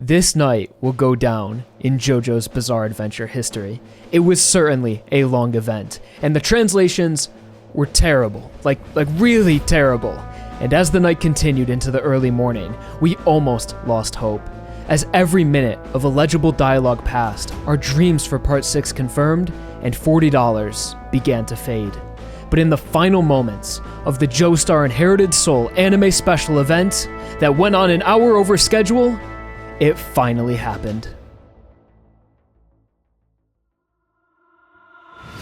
This night will go down in JoJo's Bizarre Adventure history. It was certainly a long event, and the translations were terrible, like really terrible. And as the night continued into the early morning, we almost lost hope. As every minute of illegible dialogue passed, our dreams for Part 6 confirmed, and $40 began to fade. But in the final moments of the Joestar Inherited Soul anime special event that went on an hour over schedule, it finally happened.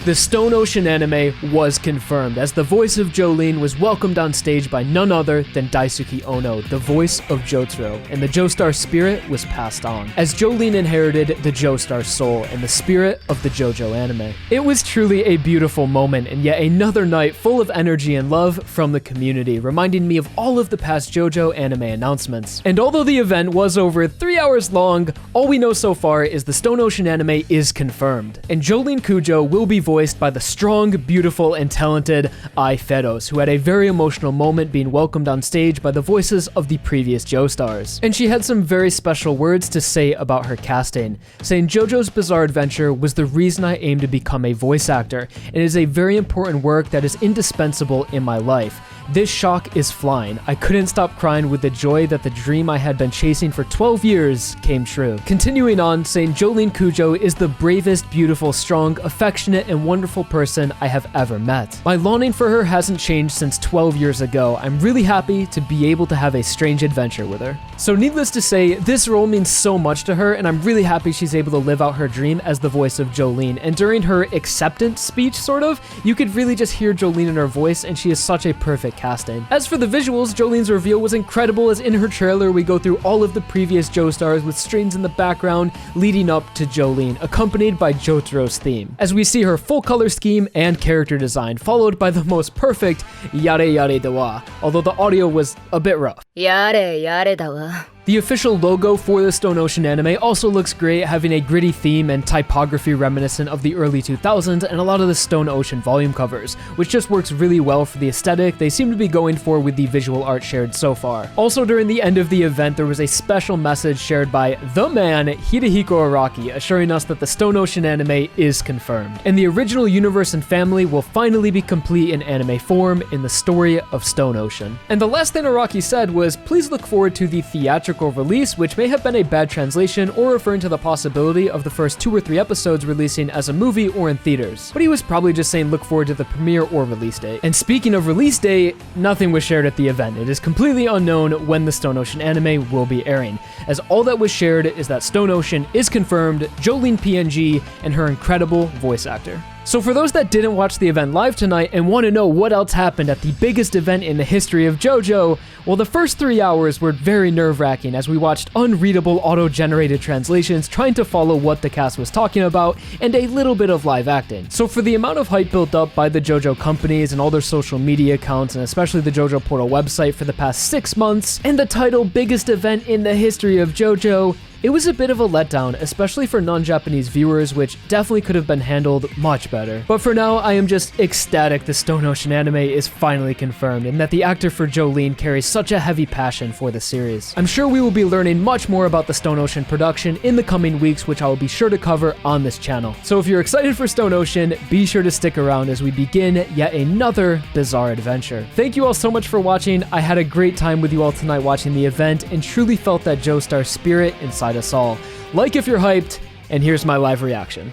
The Stone Ocean anime was confirmed, as the voice of Jolene was welcomed on stage by none other than Daisuke Ono, the voice of Jotaro, and the Joestar spirit was passed on, as Jolene inherited the Joestar soul and the spirit of the JoJo anime. It was truly a beautiful moment, and yet another night full of energy and love from the community, reminding me of all of the past JoJo anime announcements. And although the event was over 3 hours long, all we know so far is the Stone Ocean anime is confirmed, and Jolene Kujo will be voiced by the strong, beautiful, and talented Ai Feros, who had a very emotional moment being welcomed on stage by the voices of the previous Joestars. And she had some very special words to say about her casting, saying JoJo's Bizarre Adventure was the reason I aimed to become a voice actor, and is a very important work that is indispensable in my life. This shock is flying. I couldn't stop crying with the joy that the dream I had been chasing for 12 years came true. Continuing on, saying Jolene Kujo is the bravest, beautiful, strong, affectionate, and wonderful person I have ever met. My longing for her hasn't changed since 12 years ago. I'm really happy to be able to have a strange adventure with her. So needless to say, this role means so much to her, and I'm really happy she's able to live out her dream as the voice of Jolene. And during her acceptance speech, sort of, you could really just hear Jolene in her voice, and she is such a perfect casting. As for the visuals, Jolene's reveal was incredible, as in her trailer we go through all of the previous Joestars with strings in the background leading up to Jolene, accompanied by Jotaro's theme, as we see her full color scheme and character design, followed by the most perfect yare yare dawa, although the audio was a bit rough. Yare yare dawa. The official logo for the Stone Ocean anime also looks great, having a gritty theme and typography reminiscent of the early 2000s and a lot of the Stone Ocean volume covers, which just works really well for the aesthetic they seem to be going for with the visual art shared so far. Also, during the end of the event, there was a special message shared by the man Hidehiko Araki, assuring us that the Stone Ocean anime is confirmed, and the original universe and family will finally be complete in anime form in the story of Stone Ocean. And the last thing Araki said was, please look forward to the theatrical release, which may have been a bad translation or referring to the possibility of the first 2 or 3 episodes releasing as a movie or in theaters. But he was probably just saying look forward to the premiere or release date. And speaking of release date, nothing was shared at the event. It is completely unknown when the Stone Ocean anime will be airing, as all that was shared is that Stone Ocean is confirmed, Jolene PNG, and her incredible voice actor. So for those that didn't watch the event live tonight and want to know what else happened at the biggest event in the history of JoJo, well, the first 3 hours were very nerve-wracking as we watched unreadable auto-generated translations trying to follow what the cast was talking about, and a little bit of live acting. So for the amount of hype built up by the JoJo companies and all their social media accounts, and especially the JoJo Portal website for the past 6 months, and the title biggest event in the history of JoJo, it was a bit of a letdown, especially for non-Japanese viewers, which definitely could have been handled much better. But for now, I am just ecstatic the Stone Ocean anime is finally confirmed, and that the actor for Jolene carries such a heavy passion for the series. I'm sure we will be learning much more about the Stone Ocean production in the coming weeks, which I will be sure to cover on this channel. So if you're excited for Stone Ocean, be sure to stick around as we begin yet another bizarre adventure. Thank you all so much for watching. I had a great time with you all tonight watching the event, and truly felt that Joestar spirit inside us all. Like if you're hyped, and here's my live reaction.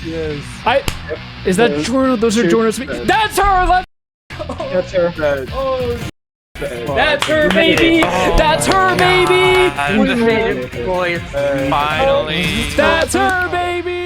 Yes. Is that Jorno? Those are Jorno's. That's her! That's her. That's her, baby! That's her, baby! Finally. That's her, baby!